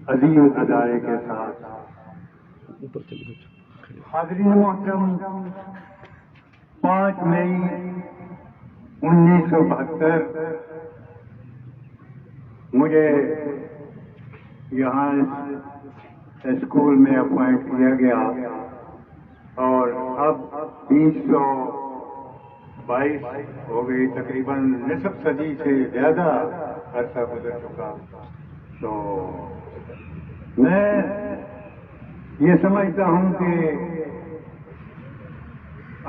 عظیم ادارے کے ساتھ حاضرین محترم، 5 مئی 1972 مجھے یہاں اسکول میں اپوائنٹ کیا گیا اور اب 2022 ہو گئی، تقریباً نصف صدی سے زیادہ عرصہ گزر چکا. تو میں یہ سمجھتا ہوں کہ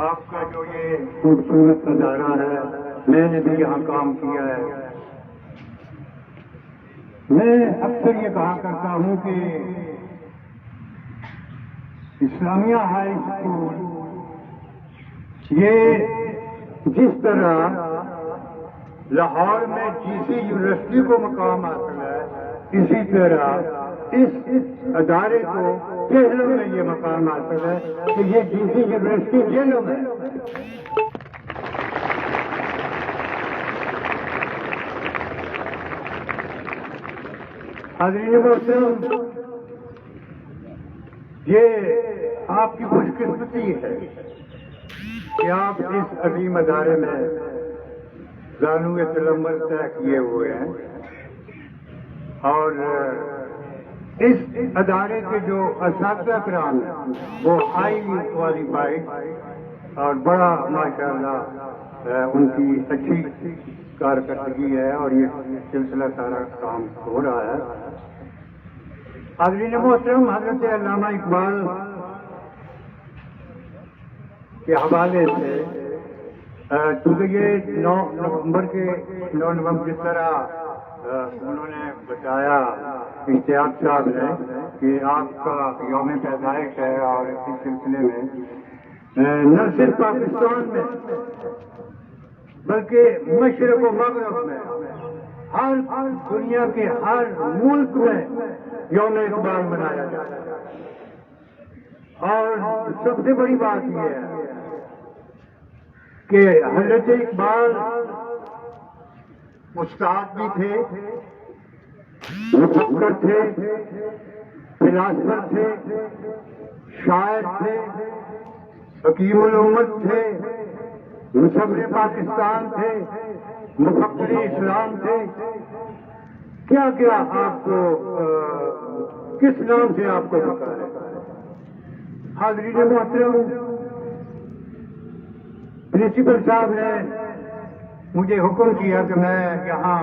آپ کا جو یہ خوبصورت ادارہ ہے، میں نے بھی یہاں کام کیا ہے. میں اکثر یہ کہا کرتا ہوں کہ اسلامیہ ہائی اسکول یہ جس طرح لاہور میں جی سی یونیورسٹی کو مقام حاصل ہے، اسی طرح اس ادارے کو جیلوں میں یہ مقام حاصل ہے کہ یہ جی سی یونیورسٹی جیلوں میں. حاضرین محترم، یہ آپ کی خوش قسمتی ہے کہ آپ اس عظیم ادارے میں زانو تلمبر طے کیے ہوئے ہیں اور اس ادارے کے جو اساتذہ کرام ہیں وہ ہائیلی کوالیفائڈ اور بڑا ماشاءاللہ ان کی اچھی کارکردگی ہے اور یہ سلسلہ سارا کام ہو رہا ہے. حاضرین محترم، حضرت علامہ اقبال کے حوالے سے چونکہ یہ 9 نومبر جس طرح انہوں نے بتایا اشتیاق صاحب نے کہ آپ کا یوم پیدائش ہے اور اس سلسلے میں نہ صرف پاکستان میں بلکہ مشرق و مغرب میں ہر دنیا کے ہر ملک میں یوم اقبال منایا جاتا ہے. اور سب سے بڑی بات یہ ہے کہ حضرت اقبال استاد بھی تھے، مفکر تھے، فلاسفر تھے، شاعر تھے، حکیم الامت تھے، مصور پاکستان تھے، مفکر اسلام تھے. کیا کیا آپ کو کس نام سے آپ کو پکارے. حاضرین محترم، پرنسپل صاحب نے مجھے حکم کیا کہ میں یہاں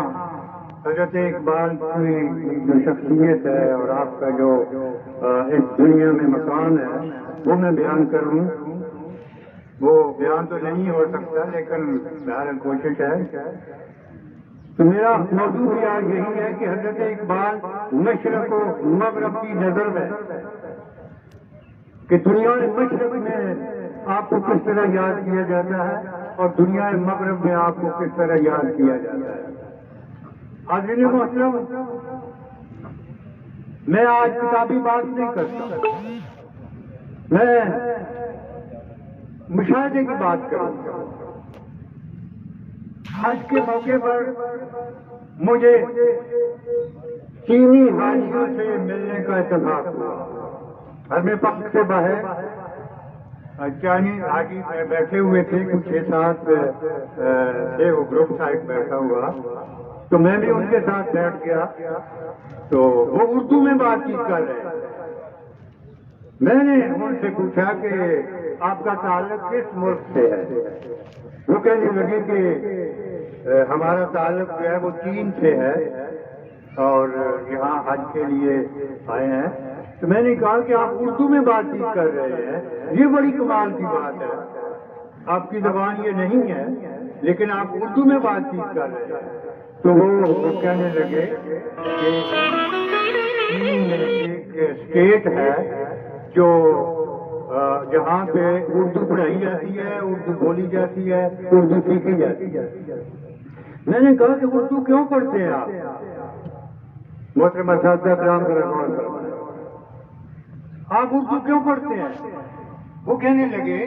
حضرت اقبال کی جو شخصیت ہے اور آپ کا جو اس دنیا میں مقام ہے وہ میں بیان کروں. وہ بیان تو نہیں ہو سکتا لیکن بہرحال کوشش ہے. تو میرا موضوع بھی آج یہی ہے کہ حضرت اقبال مشرق و مغرب کی نظر میں کہ دنیا مشرق میں آپ کو کس طرح یاد کیا جاتا ہے اور دنیا مغرب میں آپ کو کس طرح یاد کیا جاتا ہے. حاضرین محترم، میں آج کتابی بات نہیں کرتا، میں مشاہدے کی بات کروں. حج کے موقع پر مجھے چینی حاجیوں سے ملنے کا اتفاق ہوا. گھر میں پک سے باہر چینی حاجی بیٹھے ہوئے تھے، کچھ 6-7 تھے، وہ گروپ سائڈ بیٹھا ہوا. تو میں بھی ان کے ساتھ بیٹھ گیا تو وہ اردو میں بات چیت کر رہے ہیں. میں نے ان سے پوچھا کہ آپ کا تعلق کس ملک سے ہے. وہ کہنے لگے کہ ہمارا تعلق جو ہے وہ چین سے ہے اور یہاں حج کے لیے آئے ہیں. تو میں نے کہا کہ آپ اردو میں بات چیت کر رہے ہیں، یہ بڑی کمال کی بات ہے. آپ کی زبان یہ نہیں ہے لیکن آپ اردو میں بات چیت کر رہے ہیں. تو وہ کہنے لگے کہ چین ایک اسٹیٹ ہے جو جہاں پہ اردو پڑھائی جاتی ہے، اردو بولی جاتی ہے، اردو سیکھی جاتی ہے. میں نے کہا کہ اردو کیوں پڑھتے ہیں آپ؟ محترم اساتذہ کرام آپ اردو کیوں پڑھتے ہیں؟ وہ کہنے لگے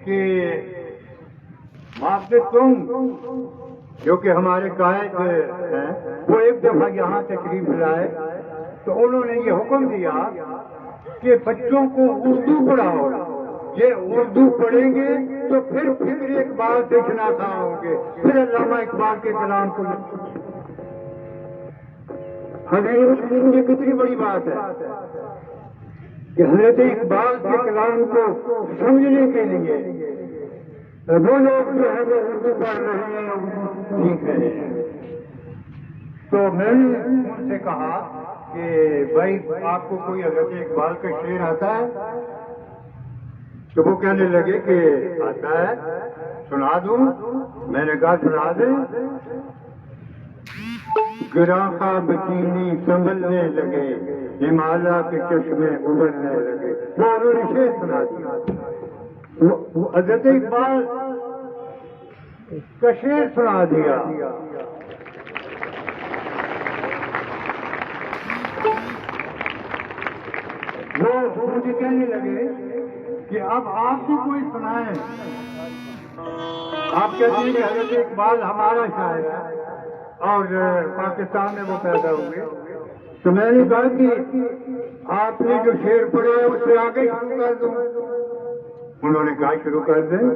کہ ماں تم جو کہ ہمارے قائد ہیں وہ ایک دفعہ یہاں تشریف لائے تو انہوں نے یہ حکم دیا کہ بچوں کو اردو پڑھاؤ، یہ اردو پڑھیں گے تو پھر فکر اقبال سے شناخت ہوں گے، پھر علامہ اقبال کے کلام کو حضرت یہ کتنی بڑی بات ہے کہ حضرت اقبال کے کلام کو سمجھنے کے لیے وہ لوگ جو ہے وہ اردو پڑھ رہے ہیں، اردو سیکھ رہے ہیں۔ تو میں نے ان سے کہا کہ بھائی آپ کو کوئی حضرت اقبال کا شعر آتا ہے؟ تو وہ کہنے لگے کہ آتا ہے، سنا دوں؟ میں نے کہا سنا دیں۔ گراں خواب چینی سنبھلنے لگے، ہمالیہ کے چشمے ابلنے لگے، وہ انہوں نے شعر سنا دیا، حضرت اقبال کا شعر سنا دیا۔ وہ مجھے کہنے لگے کہ اب آپ بھی کوئی سنائیں۔ آپ کہتے ہیں کہ حضرت اقبال ہمارا شاعر ہے اور پاکستان میں وہ پیدا ہوئے، تو میں نے کہا کہ آپ نے جو شعر پڑھا ہے اس سے آگے شروع کر دوں۔ انہوں نے کہا شروع کر دیں۔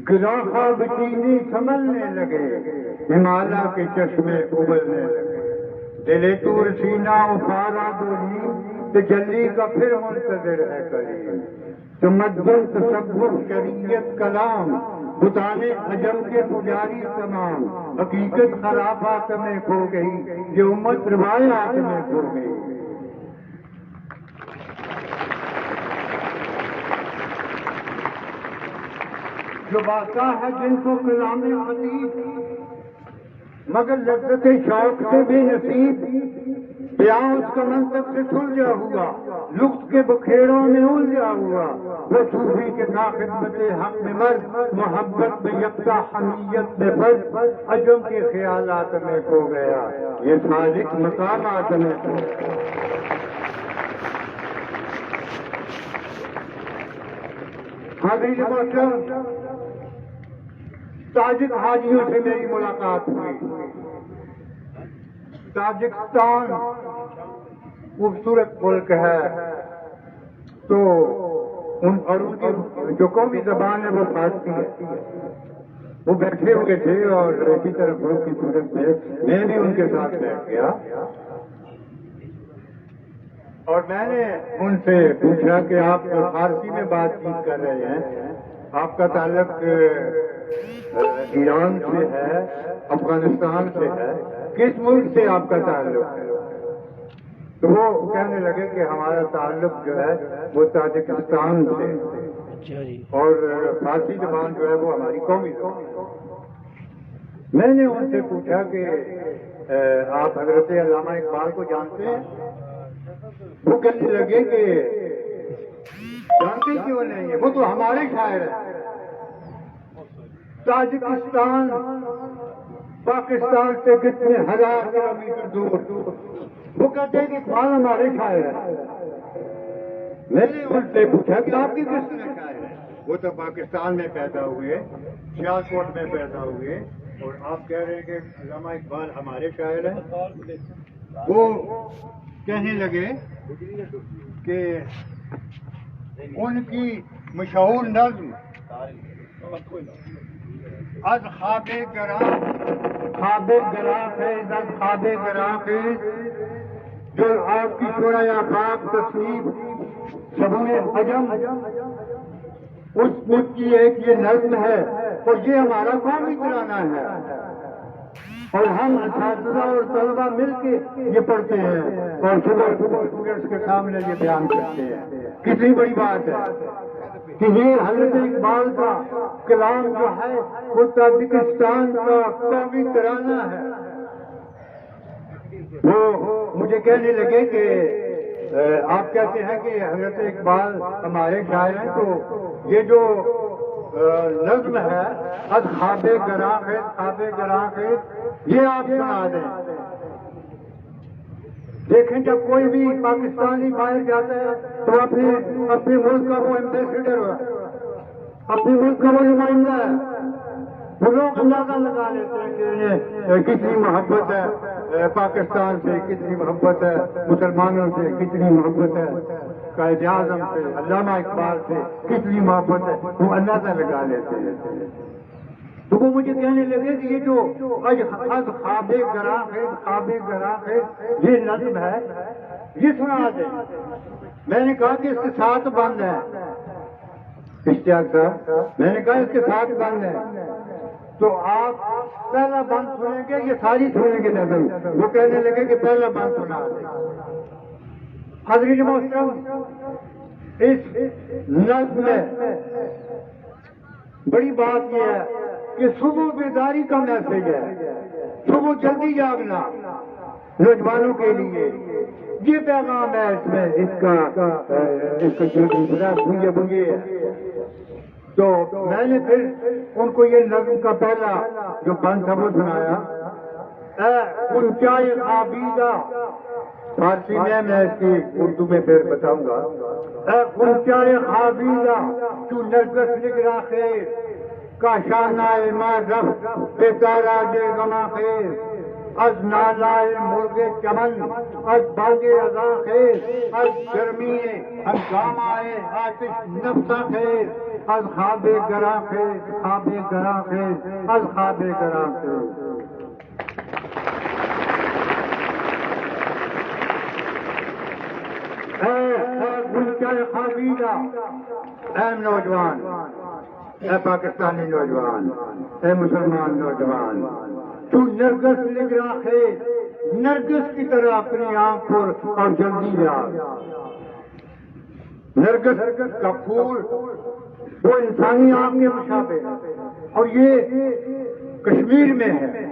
گراں خواب چینی سنبھلنے لگے، ہمالیہ کے چشمے ابلنے لگے، دل تور سینہ افارا دونی، تجلی کا پھر منتظر ہے قریب، تمدن تصور شریعت کلام، بتانے عجم کے پجاری تمام، حقیقت خرافات میں کھو گئی، یہ امت روایات میں کھو گئی۔ جو بادشاہ ہے جن کو کلام خطیب، مگر لذت شوق سے بے نصیب، بیاں اس کا منطق سے سلجھا ہوا، لطف کے بکھیڑوں میں الجھا ہوا، وہ صوفی کے خدمت حق میں مرد، محبت میں یکتا حمیت میں فرد، عجم کے خیالات میں کھو گیا، یہ صادق مقامات میں کھو گیا۔ حاضرین محترم، تاجک حاجیوں سے میری ملاقات ہوئی۔ تاجکستان خوبصورت ملک ہے، تو اور ان کی جو قومی زبان ہے وہ فارسی ہے۔ وہ بیٹھے ہوئے تھے اور اسی طرح گروپ کی صورت میں میں بھی ان کے ساتھ بیٹھ گیا، اور میں نے ان سے پوچھا کہ آپ فارسی میں بات چیت کر رہے ہیں، آپ کا تعلق ایران سے ہے، افغانستان سے ہے، کس ملک سے آپ کا تعلق ہے؟ تو وہ کہنے لگے کہ ہمارا تعلق جو ہے وہ تاجکستان سے، اور فارسی زبان جو ہے وہ ہماری قومی زبان ہے۔ میں نے ان سے پوچھا کہ آپ حضرت علامہ اقبال کو جانتے ہیں؟ وہ کہنے لگے کہ جانتے کیوں نہیں ہے، وہ تو ہمارے شاعر ہیں۔ تاجکستان پاکستان سے کتنے ہزار کلومیٹر دور، وہ کہتے ہیں کہ اقبال ہمارے شاعر ہیں۔ میں نے ان سے پوچھا کہ آپ کی کس طرح شاعر ہے؟ وہ تو پاکستان میں پیدا ہوئے، سیالکوٹ میں پیدا ہوئے، اور آپ کہہ رہے ہیں کہ علامہ اقبال ہمارے شاعر ہیں۔ وہ کہنے لگے کہ ان کی مشہور نظم از خواب گراں، خواب گراں خیز، از خواب گراں خیز، جو آپ کی شورا آفاق تصنیف شبوں عجم، اس ملک کی ایک یہ نظم ہے اور یہ ہمارا قومی ترانہ ہے، اور ہم اساتذہ اور طلبہ مل کے یہ پڑھتے ہیں اور صبح اسٹوڈنٹس کے سامنے یہ بیان کرتے ہیں۔ کتنی بڑی بات ہے کہ یہ حضرت اقبال کا کلام جو ہے وہ تاجکستان کا قومی ترانہ ہے۔ وہ مجھے کہنے لگے کہ آپ کہتے ہیں کہ حضرت اقبال ہمارے شاعر ہیں، تو یہ جو نظم ہے از خواب گراں خیز، خواب گراں خیز، یہ آپ سنا دیں۔ دیکھیں جب کوئی بھی پاکستانی باہر جاتا ہے تو اپنے ملک کا وہ ایمبیسڈر ہے، اپنے ملک کا وہ نمائندہ ہے، وہ لوگ اندازہ لگا لیتے ہیں کہ انہیں کتنی محبت ہے پاکستان سے کتنی محبت ہے، مسلمانوں سے کتنی محبت ہے، قائد اعظم سے، علامہ اقبال سے کتنی محبت ہے، وہ اندازہ لگا لیتے ہیں۔ تو وہ مجھے کہنے لگے کہ یہ جو از خواب گراں ہے، خواب گراں ہے، یہ نظم ہے، یہ سنا دیں۔ میں نے کہا کہ اس کے ساتھ بند ہے اشتیاق صاحب، میں نے کہا اس کے ساتھ بند ہے، تو آپ پہلا بند سنیں گے یہ ساری سنیں گے نظم؟ وہ کہنے لگے کہ پہلا بند سنا دیں۔ حضرت محترم، اس نظم میں بڑی بات یہ ہے کہ صبح بیداری کا میسج ہے، صبح جلدی جاگنا نوجوانوں کے لیے، یہ پیغام ہے اس میں، اس کا مجھے ہے۔ تو میں نے پھر ان کو یہ نظم کا پہلا جو بند تھا وہ سنایا، اے اونچائی خوابیدہ، فارسی میں اس کی اردو میں پھر بتاؤں گا، اے اونچائی خوابیدہ تو نرگس نگراں خیر، کاشانہ ماں رفت بیدارا دے گما خیر، از نالائے مرغ چمن، از باغ رضا خیر، از گرمی ہنگامائے آتش نفسا خیر، از خواب گراں خیر، خواب گراں خیر، از خواب گراں خیر۔ اے گلچہ خوابیدہ، اے نوجوان، اے پاکستانی نوجوان، اے مسلمان نوجوان، تو نرگس نگراں خیر، نرگس کی طرح اپنی آنکھ کھول اور جلدی جا۔ نرگس کا پھول وہ انسانی آنکھ کے مشابہ ہے، اور یہ کشمیر میں ہے۔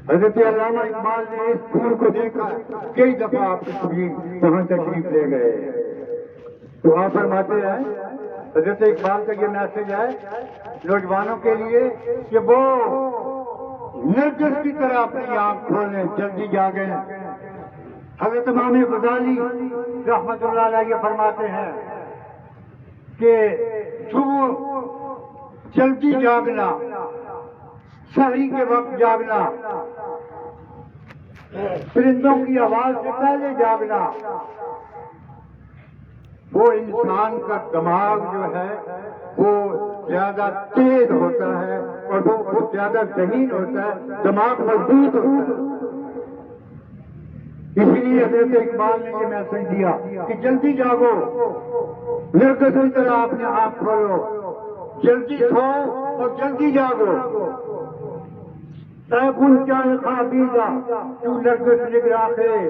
حضرت علامہ اقبال نے اس پھول کو دیکھا، کئی دفعہ آپ کشمیر وہاں تشریف لے گئے، تو آپ فرماتے ہیں حضرت اقبال کا یہ میسج ہے نوجوانوں کے لیے کہ وہ نرگس کی طرح اپنی آنکھ کھولیں، جلدی جاگیں۔ حضرت امام غزالی رحمت اللہ علیہ یہ فرماتے ہیں کہ صبح جلدی جاگنا، سحری کے وقت جاگنا، پرندوں کی آواز سے پہلے جاگنا، وہ انسان کا دماغ جو ہے وہ زیادہ تیز ہوتا ہے اور وہ زیادہ ذہین ہوتا ہے، دماغ مضبوط ہوتا ہے۔ اسی لیے حضرت اقبال نے یہ میسج دیا کہ جلدی جاگو، نرگس کی طرح اپنے آپ کھولو، جلدی سو اور جلدی جاگو۔ اے گلچہ خوابیدہ تو نرگس نگراں خیر،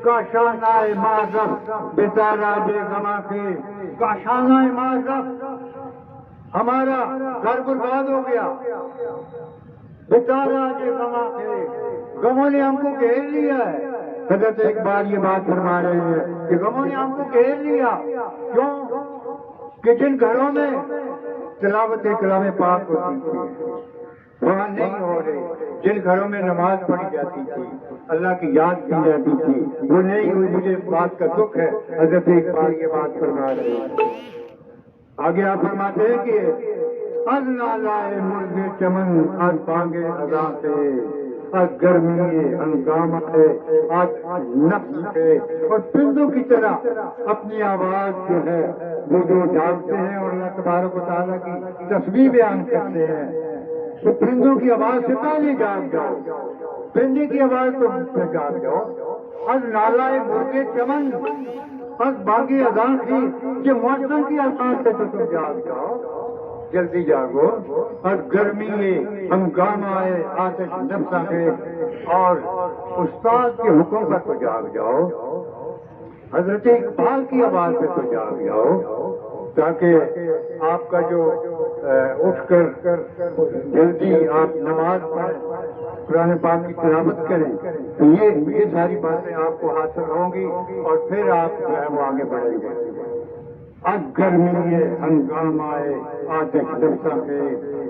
کاشانہ معرف بیدارا دے گما خیر۔ کاشانہ معرف، ہمارا گھر برباد ہو گیا، بیدارا دے گما خیر، غموں نے ہم کو گھیر لیا ہے۔ حضرت اقبال یہ بات فرما رہے ہیں کہ غموں نے ہم کو گھیر لیا، کیوں کہ جن گھروں میں تلاوت کلام پاک ہوتی تھی وہاں نہیں ہو رہے، جن گھروں میں نماز پڑھی جاتی تھی، اللہ کی یاد کی جاتی تھی، وہ نہیں ہوئی۔ مجھے بات کا دکھ ہے، حضرت اقبال یہ بات فرما رہے ہیں۔ آگے آپ فرماتے ہیں کہ از نالائے مرغ چمن، از بانگ اذاں سے، از گرمی ہنگامہ ہے، آج نفس ہے، اور پرندوں کی طرح اپنی آواز جو ہے وہ جو جاگتے ہیں اور اللہ تبارک و تعالیٰ کی تسبیح بیان کرتے ہیں، تو پرندوں کی آواز سے پہلے جاگ جاؤ، پرندے کی آواز تو پھر جاگ جاؤ۔ از نالائے مرغ چمن، از باغ اذاں کی، یہ موسم کی الفاظ سے تو تم جاگ جاؤ، جلدی جاگو۔ اور گرمی ہنگامہ ہے، آتش نفسا ہے، اور استاد کے حکم پر تو جاگ جاؤ، حضرت اقبال کی آواز پہ تو جاگ جاؤ، تاکہ آپ کا جو اٹھ کر جلدی آپ نماز پڑھیں، قرآن پاک کی تلاوت کریں، تو یہ ساری باتیں آپ کو حاصل ہوں گی اور پھر آپ جو ہے وہ آگے بڑھیں گے۔ از گرمی ہنگامہ آتش نفسا کے،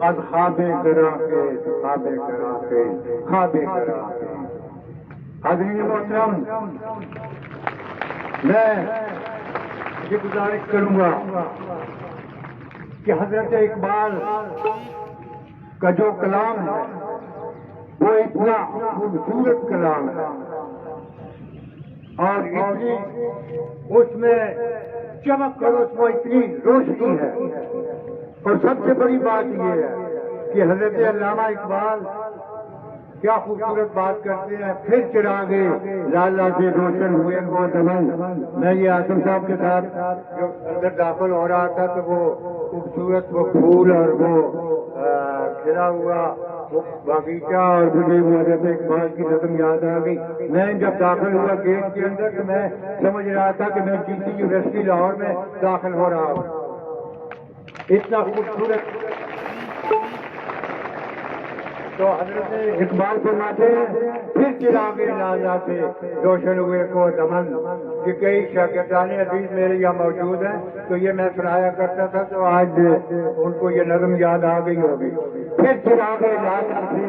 از خواب گراں کے، خواب گراں کے، خواب گراں کے۔ حاضرین محترم، میں یہ گزارش کروں گا کہ حضرت اقبال کا جو کلام ہے وہ اتنا خوبصورت کلام ہے اور اتنی اس میں چمک اور اس میں اتنی روشنی ہے. اور سب سے بڑی بات یہ ہے کہ حضرت علامہ اقبال کیا خوبصورت بات کرتے ہیں. پھر چراغے لالا سے روشن ہوئے وہ دمن. میں یہ آسم صاحب کے ساتھ جو اندر داخل ہو رہا تھا تو وہ خوبصورت وہ پھول اور وہ کھلا ہوا وہ باغیچہ اور مجھے حضرت اقبال کی نظم یاد آ گئی. میں جب داخل ہوا گیٹ کے اندر تو میں سمجھ رہا تھا کہ میں ڈی سی یونیورسٹی لاہور میں داخل ہو رہا ہوں. اتنا خوبصورت. تو حضرت اقبال فرماتے ہیں پھر چراغے لالا سے روشن ہوئے کو دمن. کہ کئی شاگردان عزیز میرے یہاں موجود ہیں تو یہ میں سنایا کرتا تھا تو آج ان کو یہ نظم یاد آ گئی ہوگی. پھر چراغے لالا سے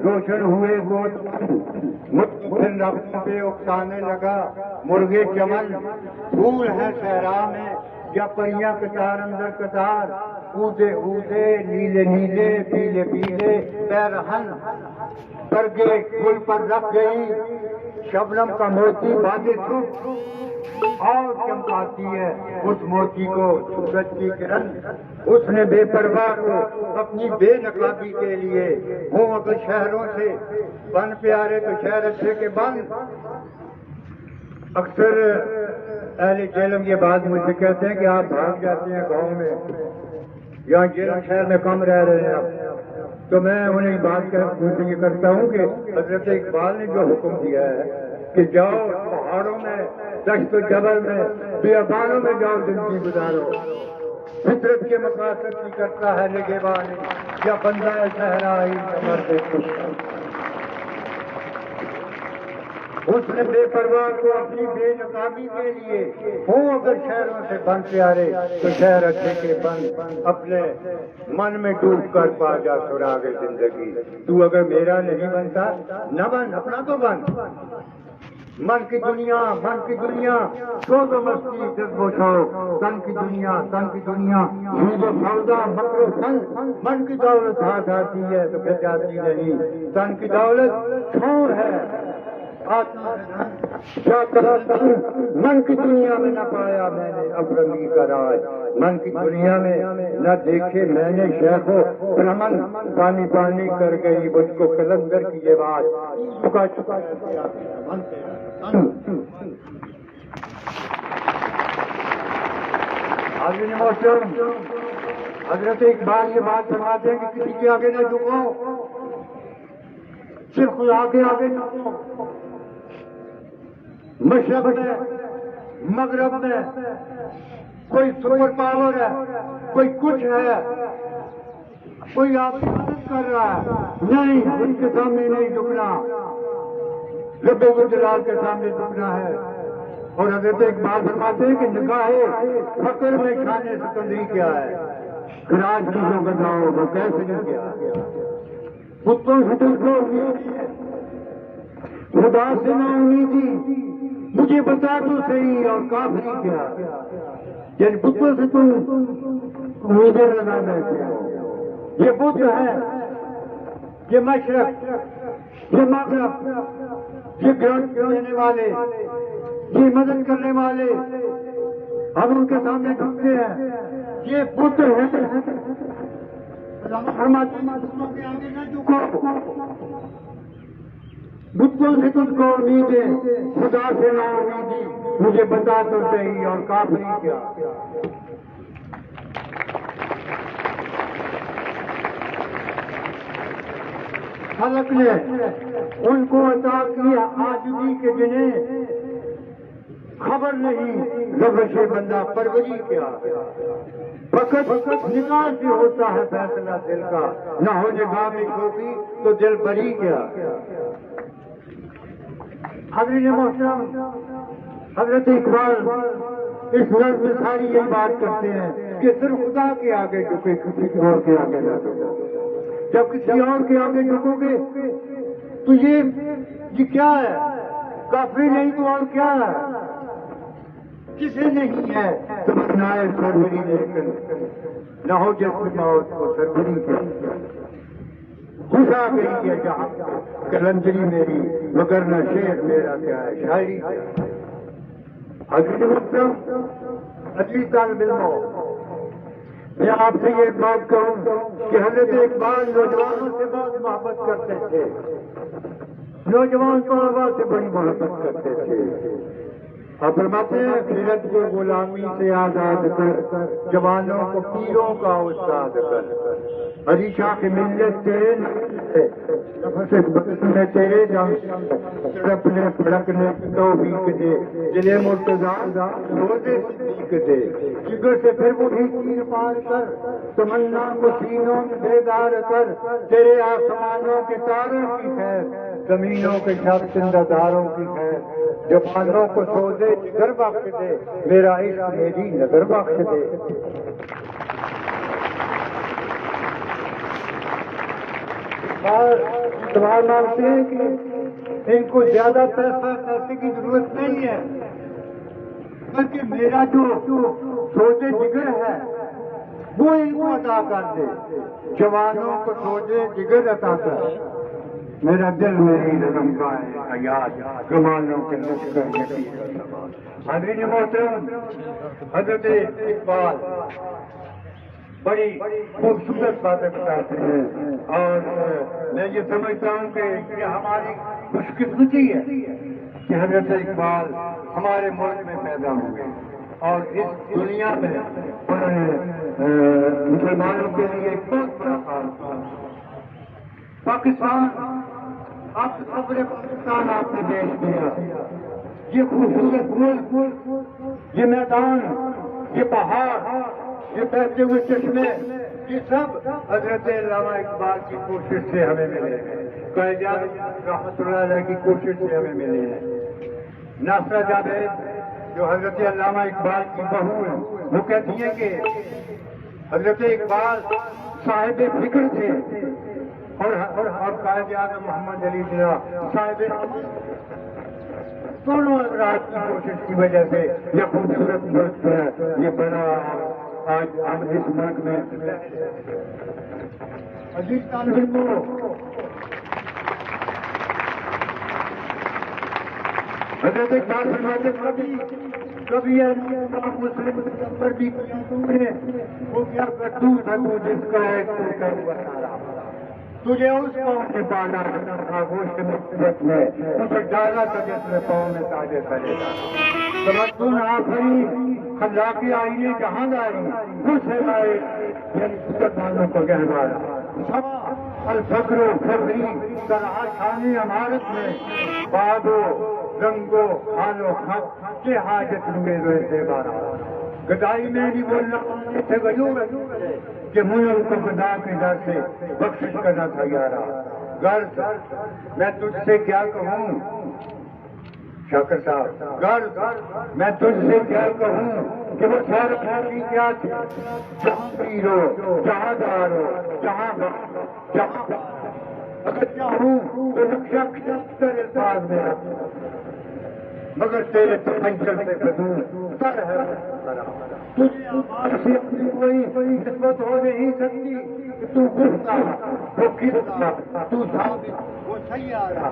روشن ہوئے وہ پھر رفتوں پہ اکسانے لگا مرغے چمن. پھول ہے صحرا میں یا پریاں قطار اندر قطار. اودے اودے نیلے نیلے پیلے پیلے پیرہن برگے گل پر رکھ گئی. شبنم کا موتی باندھے چھپ اور چمکاتی ہے اس موتی کو سورج کی کرن. اس نے بے پرواہ کو اپنی بے نقابی کے لیے ہوں اگر شہروں سے بن پیارے تو شہر اچھے کے بن. اکثر اہل جیلم یہ بات مجھ سے کہتے ہیں کہ آپ بھاگ جاتے ہیں گاؤں میں یا جیلم شہر میں کم رہ رہے ہیں اب. تو میں انہیں بات یہ کرتا ہوں کہ حضرت اقبال نے جو حکم دیا ہے کہ جاؤ پہاڑوں میں دشت و جبل میں بیابانوں میں جاؤ زندگی گزارو. فطرت کے مقاصد کی کرتا ہے نگہبانی یا بندہ صحرا ہی مرتے خوش. اس نے بے پرواہ کو اپنی بے نقابی کے لیے ہوں اگر شہروں سے بن پیارے تو شہر اچھے کے بن. اپنے من میں ڈوب کر پا جا سراغ زندگی. تو اگر میرا نہیں بنتا نہ بن اپنا تو بن. من کی دنیا سوز و مستی جذب و شوق. تن کی دنیا سوز و سودا مکر و فن. من کی دولت ہاتھ آتی ہے تو پھر جاتی نہیں. تن کی دولت چھوڑ ہے کیا کرا. من کی دنیا میں نہ پایا میں نے افرنگی کا راج. من کی دنیا میں نہ دیکھے میں نے شیخ و برہمن. پانی پانی کر گئی مجھ کو کلندر کی یہ بات. چکا حضرت اقبال یہ بات فرماتے ہیں کہ کسی کے آگے نہ جھکو. صرف خدا کے آگے جھکو. مشرق میں مغرب میں کوئی سپر پاور ہے کوئی کچھ ہے کوئی آپ کی مدد کر رہا ہے نہیں ان کے سامنے نہیں جھکنا. رب جلال کے سامنے جھکنا ہے. اور حضرت اقبال فرماتے ہیں کہ نگاہ فقر میں شان سکندری کیا ہے. خراج کی جو بتاؤ وہ کیسے نہیں کیا. کتوں سے تم کو خدا سے نہ امیدی مجھے بتا تو صحیح اور کافی کیا. یعنی بتوں سے تم امیدیں لگانا ہے. یہ بت ہے یہ مشرق یہ مغرب یہ گرانٹ دینے والے یہ مدد کرنے والے ہم ان کے سامنے جھکتے ہیں. یہ بت ہے کے آگے نہ جھکو. بتوں سے تجھ کو امیدیں خدا سے نہ امیدی مجھے بتا تو صحیح اور کافی کیا. خلق نے ان کو عطا کیا عاجزی کے جنہیں خبر نہیں روش بندہ پروری کیا. فقط نگاہ سے ہوتا ہے فیصلہ دل کا نہ ہو نگاہ میں شوقی تو دل بری کیا. حضرت محترم حضرت اقبال اس نظم میں ساری یہی بات کرتے ہیں کہ صرف خدا کے آگے جھکے کسی اور کے آگے نہ جھکو. جب کسی اور کے آگے جھکو گے تو یہ کیا ہے کافی نہیں تو اور کیا ہے. کسی نہیں ہے تو بنائے سربری لیکن نہ ہو جس موت کو سربری کے. گھسا گئی ہے جہاں کلندری میری مگر نہ شعر میرا کیا ہے شاعری. عزیز محترم، عزیز طالب علموں، میں آپ سے یہ بات کہوں کہ حضرت اقبال نوجوانوں سے بہت محبت کرتے تھے. نوجوان طلباء سے بڑی محبت کرتے تھے. اور فرماتے ہیں خیرت کو غلامی سے آزاد کر، جوانوں کو پیروں کا استاد کر. علی شاہ کی ملت تیرے میں تیرے جان اپنے پھڑکنے کی توفیق دے. دل مرتضیٰ روزے صدیق دے. جگر سے پھر وہی تیر پار کر، تمنا کو سینوں میں بیدار کر. تیرے آسمانوں کے تاروں کی خیر، زمینوں کے شب زندہ داروں کی خیر. جوانوں کو سوزے جگر بخش دے، میرا عشق میری نظر بخش دے. سوال مانگتے ہیں کہ ان کو زیادہ پیسے کی ضرورت نہیں ہے، بلکہ میرا جو سوزے جگر ہے وہ ان کو عطا کر دے. جوانوں کو سوزے جگر عطا کر. میرا دل میری نظم کا ہے حیات، کمالوں کے لشکر یقین. حضرت محترم، حضرت اقبال بڑی خوبصورت باتیں بتاتے ہیں، اور میں یہ سمجھتا ہوں کہ یہ ہماری خوش قسمتی ہے کہ حضرت اقبال ہمارے ملک میں پیدا ہوئے اور اس دنیا میں انہوں نے مسلمانوں کے لیے ایک بہت بڑا کام کیا. پاکستان، اب خبر پاکستان آپ نے پیش کیا. یہ خوبصورت ملک، یہ میدان، یہ پہاڑ، یہ بہتے ہوئے چشمے، یہ سب حضرت علامہ اقبال کی کوشش سے ہمیں ملے ہیں. قائد اعظم رحمۃ اللہ علیہ کی کوشش سے ہمیں ملے ہیں. ناصرہ جاوید جو حضرت علامہ اقبال کی بہو ہیں، وہ کہتی ہیں کہ حضرت اقبال صاحب فکر تھے اور قائد اعظم محمد علی جناح صاحب. دونوں حضرات کی کوشش کی وجہ سے یہ خوبصورت ملک ہے، یہ بنا. آج ہم اس ملک میں عزیز طالب علموں، حضرت اقبال فرماتے کبھی مسلم پر بھی وہ کیا کرتوت ہے تو جس کا ہے تجھے اس قوم سے پانا تھا گوشت مصیبت میں، اسے ڈالا تھا جس میں قوم میں تاجے کرے گا. تمدن آخری خلاق آئینے جہاں داری، خوش ہے لائے یعنی مسلمانوں کو گہوارا. الفقر و فخری طرح شانی عمارت میں، باد و رنگ و حال و خط کے حاجت میں روئے بارہ. گدائی میں نہیں بولنا تھے غیور کہ ملک کو خدا کے ڈر سے بخشش کرنا تھا یارا. غرض میں تجھ سے کیا کہوں شاکر صاحب، غرض میں تجھ سے کیا کہوں کہ وہ سارا پھاسی کیا تھی. جہاں پیر ہو، جہاں دار ہو، جہاں اگر چاہوں تو نقشہ کھچر الفاظ میں مگر تیرے پنچر سے بدوں سر ہے. تجھے آواز سے اپنی کوئی نسبت ہو نہیں سکتی کہ تو گفتا وہ کھلتا تو ثابت وہ سیارہ.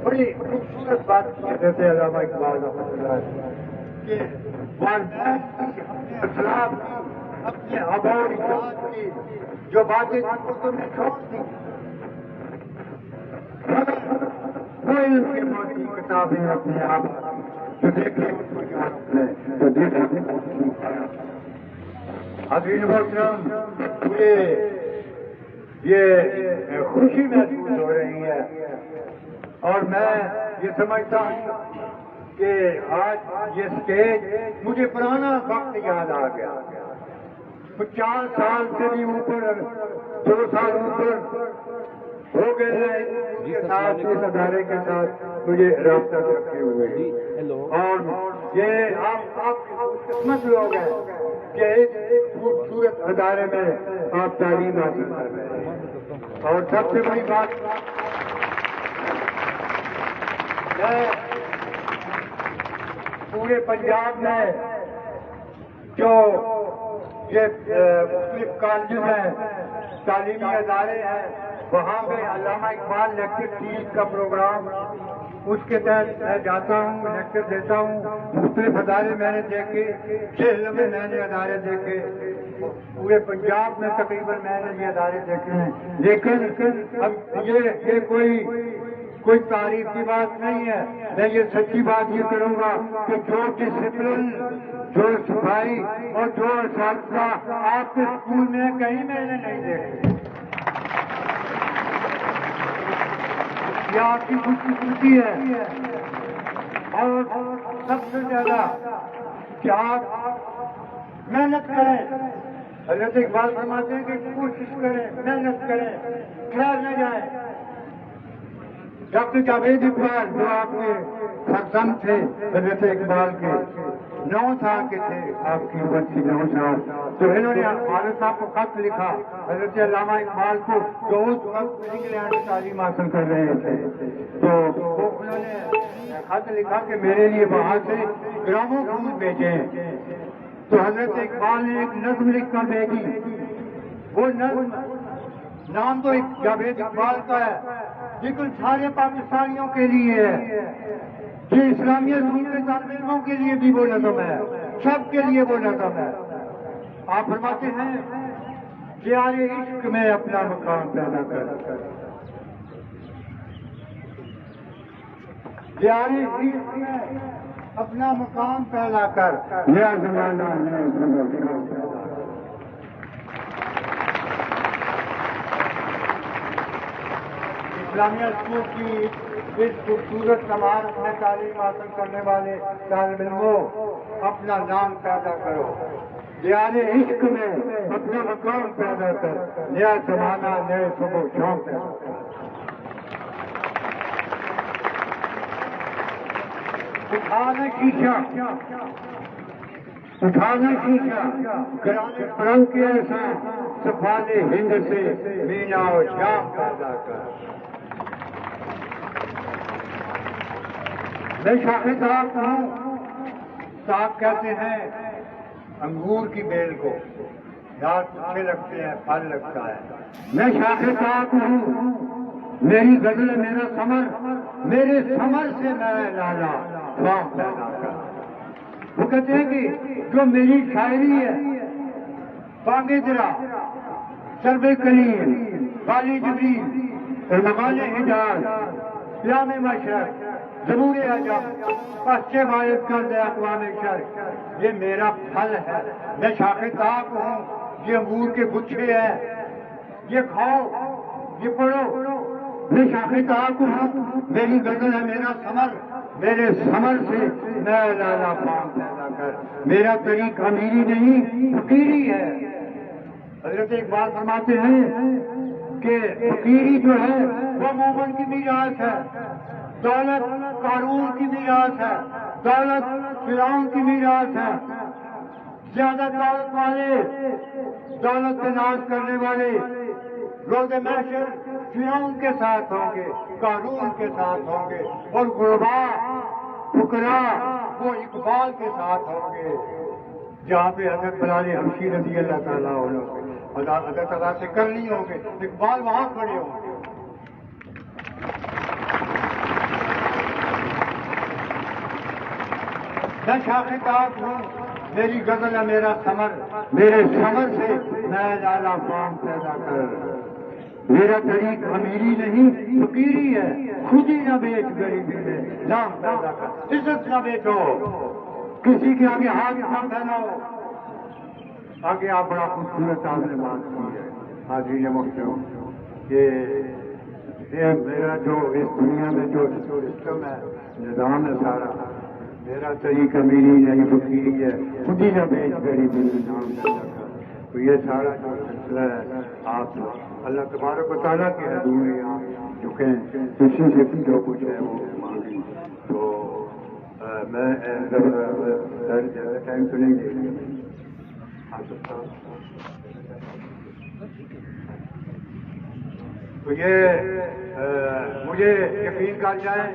بڑی خوبصورت بات کہتے ہیں علامہ اقبال رحمۃ اللہ کہ والدین کی اپنے اخلاق کی، اپنے آبا و اجداد کی جو باتیں تم نے چھوڑ دی، وہ علم کی موٹی کتابیں اپنے آپ جو دیکھیں تو دیکھیں. عزیز محترم، مجھے یہ خوشی محسوس ہو رہی ہے اور میں یہ سمجھتا ہوں کہ آج یہ اسٹیج مجھے پرانا وقت یاد آ گیا. 50 سال سے بھی اوپر، 2 سال اوپر ہو گئے ہیں ساتھ اس ادارے کے ساتھ مجھے رابطہ رکھے ہوئے. اور یہ آپ قسمت لوگ ہیں کہ ایک خوبصورت ادارے میں آپ تعلیم حاصل کر رہے ہیں. اور سب سے بڑی بات، میں پورے پنجاب میں جو یہ مختلف کالجز ہیں، تعلیمی ادارے ہیں، وہاں پہ علامہ اقبال لیکچر سیریز کا پروگرام، اس کے تحت میں جاتا ہوں، لیکچر دیتا ہوں. مختلف ادارے میں نے دیکھے، جیل میں میں نے ادارے دیکھے، پورے پنجاب میں تقریباً میں نے یہ ادارے دیکھے ہیں. لیکن اب یہ کوئی تعریف کی بات نہیں ہے. میں یہ سچی بات یہ کروں گا کہ جو ڈسپلن، جو صفائی اور جو اساتذہ آپ کے اسکول میں کہیں میں نے نہیں دیکھے. یہ آپ کی خوشی خوشی ہے. اور سب سے زیادہ کہ آپ محنت کریں. حضرت اقبال فرماتے ہیں کہ کوشش کریں، محنت کریں، ٹھہر نہ جائیں. ڈاکٹر جاوید اقبال جو آپ کے فرزند تھے حضرت اقبال کے، 9 سال کے تھے، آپ کی عمر تھی 9 سال، تو انہوں نے والد صاحب کو خط لکھا حضرت علامہ اقبال کو، جو اس وقت انگلینڈ میں تعلیم حاصل کر رہے تھے. تو انہوں نے خط لکھا کہ میرے لیے وہاں سے گراموں پھول بھیجیں. تو حضرت اقبال نے ایک نظم لکھ کر بھیجی. وہ نظم، نام تو جاوید اقبال کا ہے لیکن سارے پاکستانیوں کے لیے ہے. یہ اسلامیہ اسکول کے طالب علموں کے لیے بھی وہ نظم ہے، سب کے لیے وہ نظم ہے. آپ فرماتے ہیں پیارے عشق میں اپنا مقام پیدا کر، پیارے عشق میں اپنا مقام پیدا کر، نیا زمانہ نئے مقام پیدا کر. اسلامیہ اسکول کی اس خوبصورت عمارت میں تعلیم حاصل کرنے والے طالب علموں، اپنا نام پیدا کرو، دیار عشق میں اپنا مقام پیدا کر، نیا زمانہ نئے صبح شام پیدا کر. اٹھانا شیشہ، اٹھانا شیشہ، گرانے پرنگ کے ایسا، سفالے ہند سے مینا و شام پیدا کر. میں شاخ ساخ ہوں. ساخ کہتے ہیں انگور کی بیل کو، یاد اچھے لگتے ہیں، پھل لگتا ہے. میں شاخ ساخ ہوں، میری غزل میرا ثمر، میرے ثمر سے میں لالا شام پیدا کر. وہ کہتے ہیں کہ جو میری شاعری ہے، باغ درا، سرب کلیم، بالی جبریل، ارمغان حجاز، پیام مشرق، ضرور عجب، پسچے واحد کر دے اقوام شرق. یہ میرا پھل ہے. میں شاخ طاق ہوں، یہ انگور کے گچھے ہیں، یہ کھاؤ، یہ پڑھو. میں شاخ طاق ہوں، میری غزل ہے میرا ثمر، میرے ثمر سے میں لالا فام پیدا کر. میرا طریق امیری نہیں، فقیری ہے. حضرت اقبال فرماتے ہیں کہ فقیری جو ہے وہ مومن کی میراث ہے، دولت قارون کی میراث ہے، دولت فرعون کی میراث ہے. زیادہ دولت والے، دولت پہ ناز کرنے والے روز محشر فرعون کے ساتھ ہوں گے، قارون کے ساتھ ہوں گے، اور غربا فقراء وہ اقبال کے ساتھ ہوں گے. جہاں پہ حضرت بلال حبشی رضی اللہ تعالیٰ عنہ حضرت تعالیٰ سے کر نہیں ہوں گے، اقبال وہاں کھڑے ہوں گے. میں شاخ طاق ہوں، میری غزل ہے میرا ثمر، میرے ثمر سے میں لالا فام پیدا کر. میرا طریق امیری نہیں، فقیری ہے. خود ہی نہ بیچ غریبی میں نام پیدا کر. عزت نہ بیچو، کسی کے آگے ہاتھ نہ پھیلاؤ. آگے آپ بڑا خوبصورت آپ نے بات کی ہے حاضرین محترم، کہ میرا جو اس دنیا میں جو سسٹم ہے، نظام ہے سارا، میرا طریق امیری نہیں، فقیری ہے. خود ہی نہ بیچ غریبی میں نام پیدا کر. تو یہ سارا جو سلسلہ ہے آپ اللہ تبارک و تعالیٰ کے حضور میں یہاں جھکیں، کسی سے بھی جو کچھ ہے وہ مانگیں. تو میں ٹائم تو نہیں دے تو یہ مجھے یقین کر جائیں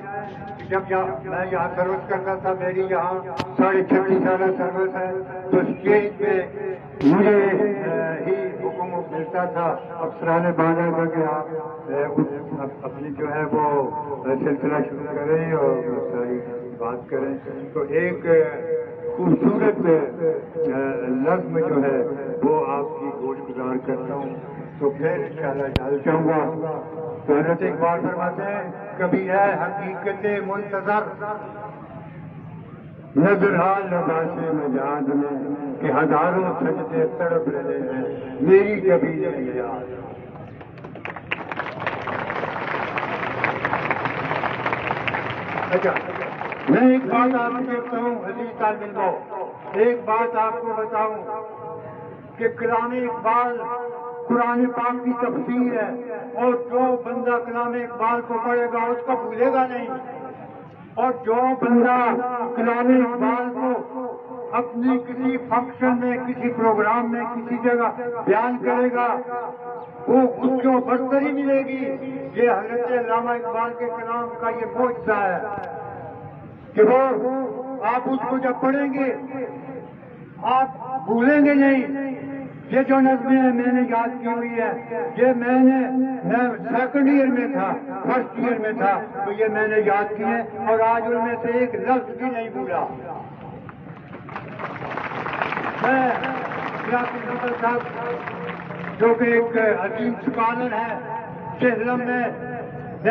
کہ جب میں یہاں سروس کرتا تھا، میری یہاں 36.5 سالہ سروس ہے، تو اسٹیج پہ مجھے ہی حکم ملتا تھا افسران بالا کا کہ آپ اپنی جو ہے وہ سلسلہ شروع کریں اور ساری بات کریں. تو ایک خوبصورت نظم جو ہے وہ آپ کی گوش گزار کرتا ہوں. تو پھر انشاءاللہ ڈال چاہوں گا. تو حضرت اقبال فرماتے ہیں کبھی ہے حقیقت منتظر نظر آ لباس مجاز میں کہ ہزاروں سجدے تڑپ رہے ہیں میری کبھی نہیں یاد. اچھا میں ایک بات آپ کو کہتا ہوں عزیز طالب علموں, ایک بات آپ کو بتاؤں کہ کلام اقبال قرآن پاک کی تفسیر ہے, اور جو بندہ کلام اقبال کو پڑھے گا اس کو بھولے گا نہیں, اور جو بندہ کلام اقبال کو اپنی کسی فنکشن میں, کسی پروگرام میں, کسی جگہ بیان کرے گا وہ اس کو برتری ملے گی. یہ حضرت علامہ اقبال کے کلام کا یہ معجزہ ہے کہ وہ آپ اس کو جب پڑھیں گے آپ بھولیں گے نہیں. یہ جو نظمیں میں نے یاد کی ہوئی ہے, یہ میں سیکنڈ ایئر میں تھا, فرسٹ ایئر میں تھا, تو یہ میں نے یاد کی ہے اور آج ان میں سے ایک لفظ بھی نہیں بھولا. میں صاحب جو کہ ایک عظیم اسکالر ہے چہلم میں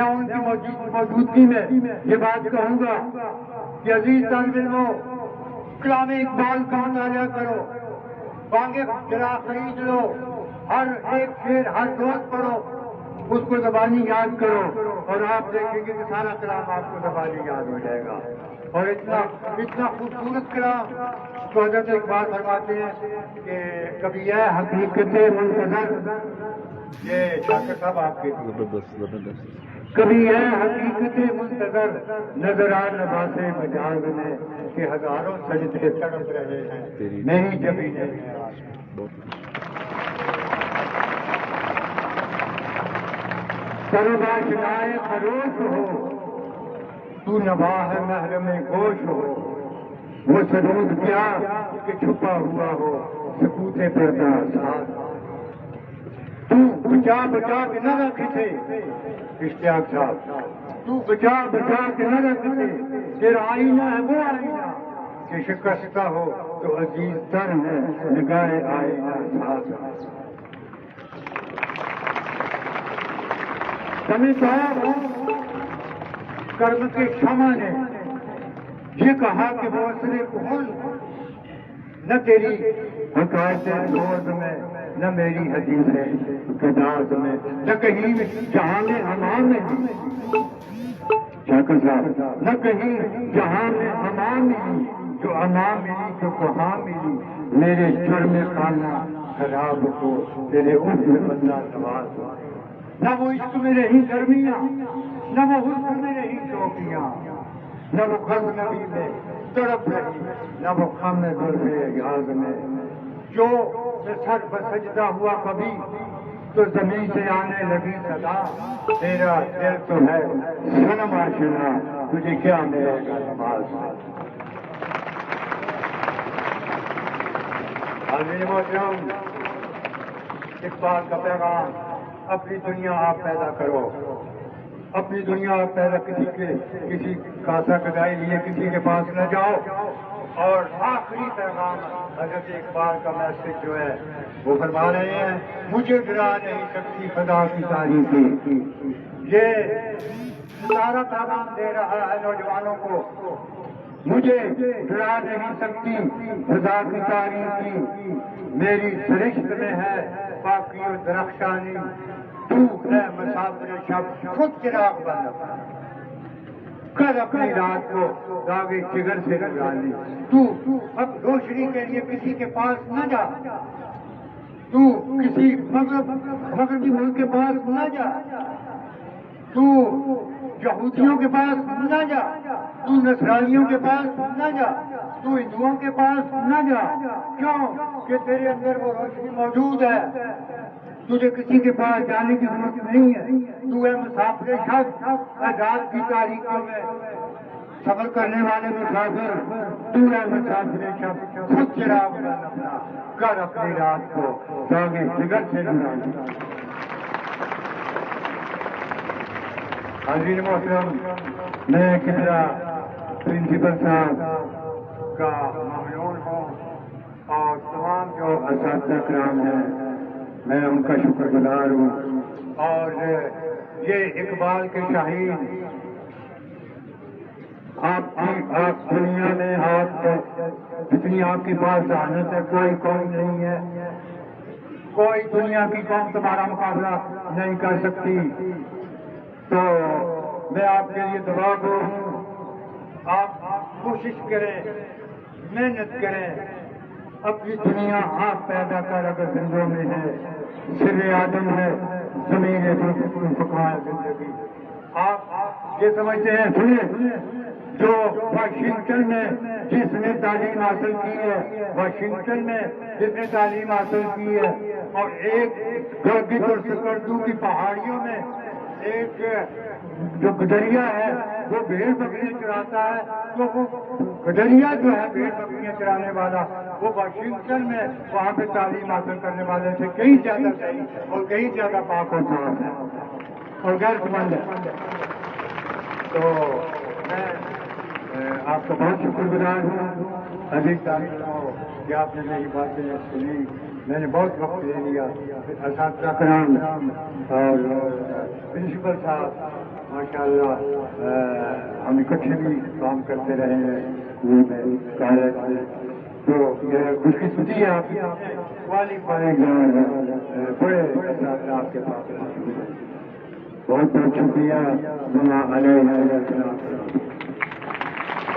ان کی موجودگی میں یہ بات کہوں گا کہ عزیز طالب علموں کلام اقبال کا مطالعہ کرو, بانگے ذرا خرید لو, ہر ایک شعر ہر روز پڑھو, اس کو زبانی یاد کرو اور آپ دیکھیں گے کہ سارا کلام آپ کو زبانی یاد ہو جائے گا. اور اتنا خوبصورت کلام تو حضرت اقبال فرماتے ہیں کہ کبھی ہے حقیقت منتظر, یہ شاکر صاحب آپ کے کبھی ہے حقیقت منتظر نظر آ لباس مجاز میں کہ ہزاروں سجدے تڑپ رہے ہیں میری جبھی نہیں ہے. سرباشنائے خروش ہو تو نواح محرم گوش ہو, وہ سرود کیا کہ چھپا ہوا ہو سکوت پردہ ساز. تو بچا بچا کے نہ رکھتے اشتیاق صاحب, تو بچا بچا کے نہ رکھتے, تیرا آئینہ ہے وہ آئینہ کہ شکستہ ہو تو عزیز تر ہے نگاہ آئینہ ساز. کرم کے شمع نے یہ کہا کہ وہ اثر کہن نہ تیری حکایت روز میں نہ میری حدیث کداز میں نہ کہیں جہاں میں امان میں شاکر صاحب نہ کہیں جہاں میں امان ملی جو امان ملی جو کہاں ملی میرے جرم خانہ خراب کو تیرے عرف میں بندہ نواز. نہ وہ عشق میں رہی گرمیاں, نہ وہ حسن میں رہی چوکیاں, نہ وہ غم نبی میں تڑپ رہی, نہ وہ خم زلف یاز میں. جو سر پر سجدہ ہوا کبھی تو زمین سے آنے لگی صدا, تیرا دل تو ہے صنم آشنا تجھے کیا ملے گا نماز. حاضرین محترم, اقبال کا پیغام اپنی دنیا آپ پیدا کرو, اپنی دنیا آپ پیدا کسی کاسا کدائی لیے کسی کے پاس نہ جاؤ. اور آخری پیغام حضرت اقبال کا میسج جو ہے وہ فرما رہے ہیں مجھے ڈرا نہیں سکتی خدا کی تاریخی. یہ سارا پیغام دے رہا ہے نوجوانوں کو, مجھے ڈرا نہیں سکتی خدا کی تاریخی, میری سرشت میں ہے باقی و درخشانی, تو ہے مسافر شب خود چراغ بن کر اپنی رات کو داغے جگر سے نکالی. تو اب روشنی کے لیے کسی کے پاس نہ جا, تو کسی مغربی ملک کے پاس نہ جا, تو یہودیوں کے پاس نہ جا, تو نصرانیوں کے پاس نہ جا, تو ہندوؤں کے پاس نہ جا. کیوں کہ تیرے اندر وہ روشنی موجود ہے, تجھے کسی کے پاس جانے کی ضرورت نہیں ہے. تو ہے مسافر شب رات کی تاریخیوں میں سفر کرنے والے مسافر دور مسافر شب خود چراغ بلند اپنا کر اپنی رات کو داغے جگر سے نورانی۔ حاضرین محترم، میں قبلہ پرنسپل صاحب کا ممنون ہوں اور تمام جو اساتذہ کرام ہیں میں ان کا شکر گزار ہوں۔ اور یہ اقبال کے شاہین آپ دنیا میں آپ جتنی آپ کے پاس ذہانت ہے کوئی قوم نہیں ہے، کوئی دنیا کی قوم تمہارا مقابلہ نہیں کر سکتی۔ تو میں آپ کے لیے دعا کو آپ کوشش کریں، محنت کریں، اپنی دنیا آپ پیدا کر اگر زندوں میں ہے، سر آدم ہے، زمین فقار زندگی آپ یہ سمجھتے ہیں۔ سنیں، جو واشنگٹن میں جس نے تعلیم حاصل کی ہے، واشنگٹن میں جس نے تعلیم حاصل کی ہے اور ایک گرگت اور سکردو کی پہاڑیوں میں ایک جو گڈریا ہے وہ بھیڑ بکریاں چراتا ہے، تو وہ گڈریا جو ہے بھیڑ بکریاں چرانے والا وہ واشنگٹن میں وہاں پہ تعلیم حاصل کرنے والے سے کہیں زیادہ صحیح اور کہیں زیادہ پاک اور صاف ہے اور غیرت مند ہے۔ تو میں آپ کا بہت شکر گزار ہوں عزیز ساتھیوں کہ آپ نے میری باتیں سنی، میں نے بہت وقت لے لیا۔ اساتذہ کرام اور پرنسپل صاحب ماشاءاللہ ہم اکٹھے بھی کام کرتے رہے ہیں کالج میں، تو یہ خوش قسمتی ہے آپ کوالیفائڈ بڑے اساتذہ آپ کے پاس۔ بہت بہت شکریہ۔